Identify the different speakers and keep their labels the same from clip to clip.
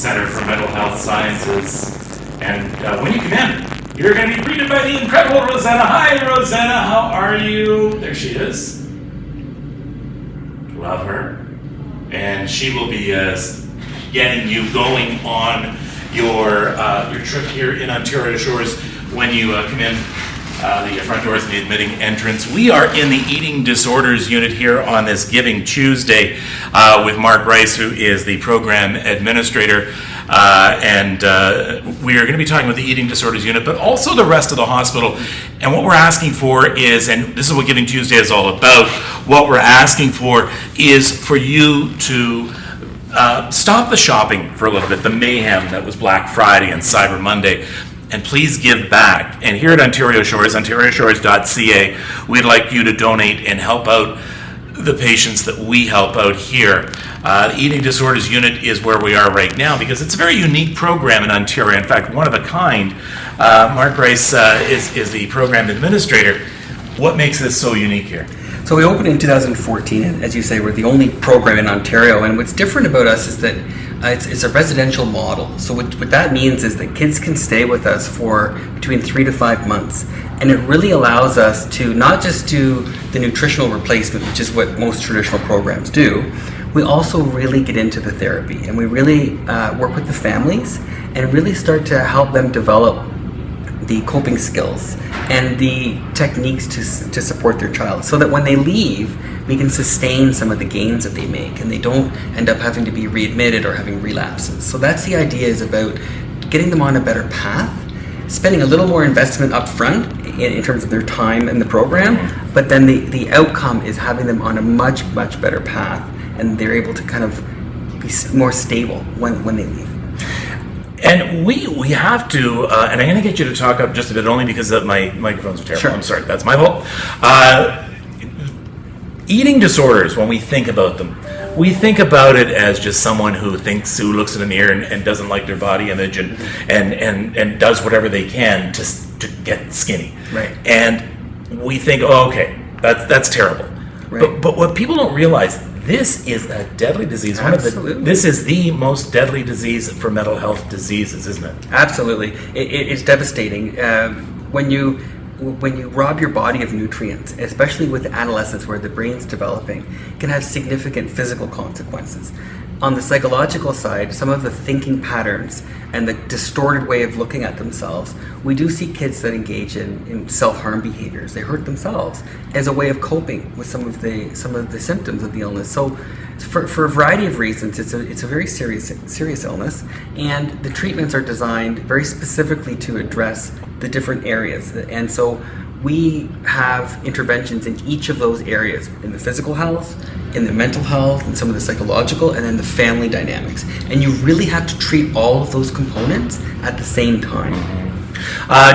Speaker 1: Center for Mental Health Sciences. And when you come in, you're going to be greeted by the incredible Rosanna. Hi, Rosanna. How are you? There she is. Love her. And she will be getting you going on your trip here in Ontario Shores when you come in. The front doors and the admitting entrance. We are in the Eating Disorders unit here on this Giving Tuesday with Mark Rice, who is the program administrator. And we are going to be talking about the Eating Disorders unit, but also the rest of the hospital. And what we're asking for is, and this is what Giving Tuesday is all about, what we're asking for is for you to stop the shopping for a little bit, the mayhem that was Black Friday and Cyber Monday, and please give back. And here at Ontario Shores, ontarioshores.ca, we'd like you to donate and help out the patients that we help out here. The Eating Disorders Unit is where we are right now because it's a very unique program in Ontario. In fact, one of a kind. Mark Rice is the program administrator. What makes this so unique here?
Speaker 2: So we opened in 2014, and as you say, we're the only program in Ontario. And what's different about us is that it's a residential model. So what that means is that kids can stay with us for between 3 to 5 months. And it really allows us to not just do the nutritional replacement, which is what most traditional programs do. We also really get into the therapy, and we really work with the families and really start to help them develop the coping skills and the techniques to support their child, so that when they leave, we can sustain some of the gains that they make and they don't end up having to be readmitted or having relapses. So that's the idea, is about getting them on a better path, spending a little more investment up front in terms of their time in the program, but then the outcome is having them on a much, much better path, and they're able to kind of be more stable when they leave.
Speaker 1: And we have to, and I'm going to get you to talk up just a bit, only because my microphones are terrible.
Speaker 2: Sure.
Speaker 1: I'm sorry, that's my fault. Eating disorders, when we think about them, we think about it as just someone who looks in the mirror and doesn't like their body image and does whatever they can to get skinny.
Speaker 2: Right.
Speaker 1: And we think, oh, okay, that's terrible.
Speaker 2: Right.
Speaker 1: But what people don't realize, this is a deadly disease.
Speaker 2: Absolutely.
Speaker 1: This is the most deadly disease for mental health diseases, isn't it?
Speaker 2: Absolutely. It's devastating. When you rob your body of nutrients, especially with adolescence where the brain's developing, it can have significant physical consequences. On the psychological side, some of the thinking patterns and the distorted way of looking at themselves, we do see kids that engage in self-harm behaviors. They hurt themselves as a way of coping with some of the symptoms of the illness. So for a variety of reasons, it's a very serious illness, and the treatments are designed very specifically to address the different areas. And so we have interventions in each of those areas, in the physical health, in the mental health, and some of the psychological, and then the family dynamics. And you really have to treat all of those components at the same time.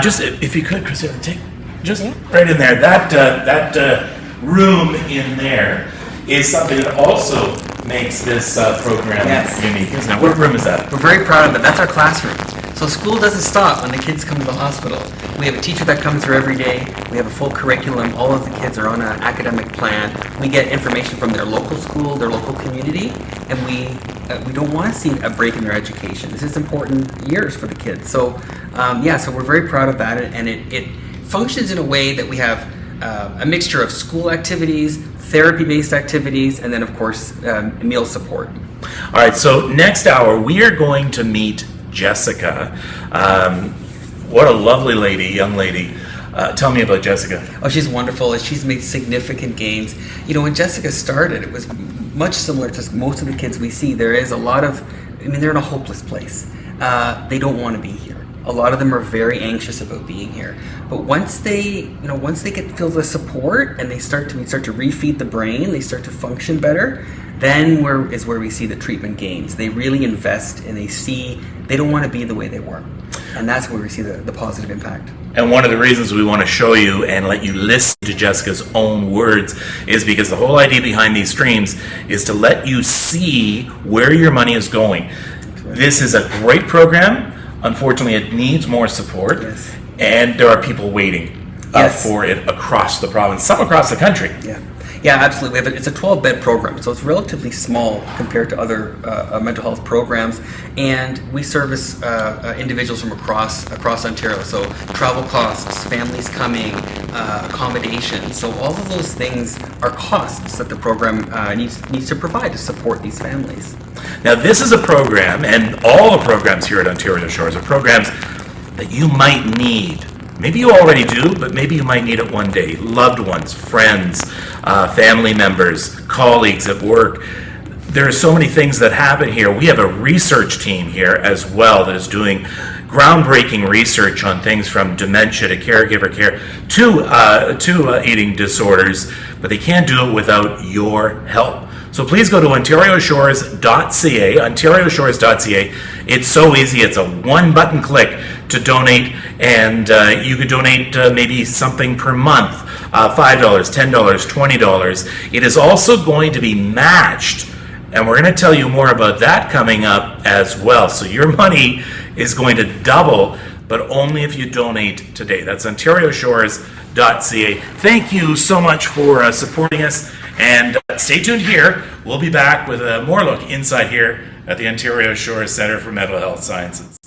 Speaker 1: Just if you could, Christina, take just right in there. That room in there is something that also makes this program unique, isn't it? What room is that?
Speaker 2: We're very proud of it. That's our classroom. So school doesn't stop when the kids come to the hospital. We have a teacher that comes here every day. We have a full curriculum. All of the kids are on an academic plan. We get information from their local school, their local community, and we don't want to see a break in their education. This is important years for the kids. So so we're very proud of that, and it functions in a way that we have a mixture of school activities, therapy-based activities, and then of course meal support.
Speaker 1: All right, so next hour we are going to meet Jessica. What a lovely young lady. Tell me about Jessica.
Speaker 2: Oh, she's wonderful. She's made significant gains. You know, when Jessica started, it was much similar to most of the kids we see. There is a lot of, they're in a hopeless place. They don't want to be here. A lot of them are very anxious about being here. But once they feel the support and we start to refeed the brain, they start to function better, then is where we see the treatment gains. They really invest and they don't want to be the way they were. And that's where we see the positive impact.
Speaker 1: And one of the reasons we want to show you and let you listen to Jessica's own words is because the whole idea behind these streams is to let you see where your money is going. This is a great program. Unfortunately, it needs more support.
Speaker 2: Yes.
Speaker 1: And there are people waiting for it across the province, some across the country.
Speaker 2: Yeah, Yeah, absolutely. It's a 12-bed program, so it's relatively small compared to other mental health programs, and we service individuals from across Ontario. So travel costs, families coming, accommodation. So all of those things are costs that the program needs to provide to support these families.
Speaker 1: Now, this is a program, and all the programs here at Ontario Shores are programs that you might need. Maybe you already do, but maybe you might need it one day. Loved ones, friends, family members, colleagues at work. There are so many things that happen here. We have a research team here as well that is doing groundbreaking research on things from dementia to caregiver care to eating disorders, but they can't do it without your help. So please go to ontarioshores.ca, ontarioshores.ca. It's so easy. It's a one-button click to donate, and you could donate maybe something per month, $5, $10, $20. It is also going to be matched, and we're going to tell you more about that coming up as well. So your money is going to double, but only if you donate today. That's ontarioshores.ca. Thank you so much for supporting us. And stay tuned here. We'll be back with a more look inside here at the Ontario Shores Centre for Mental Health Sciences.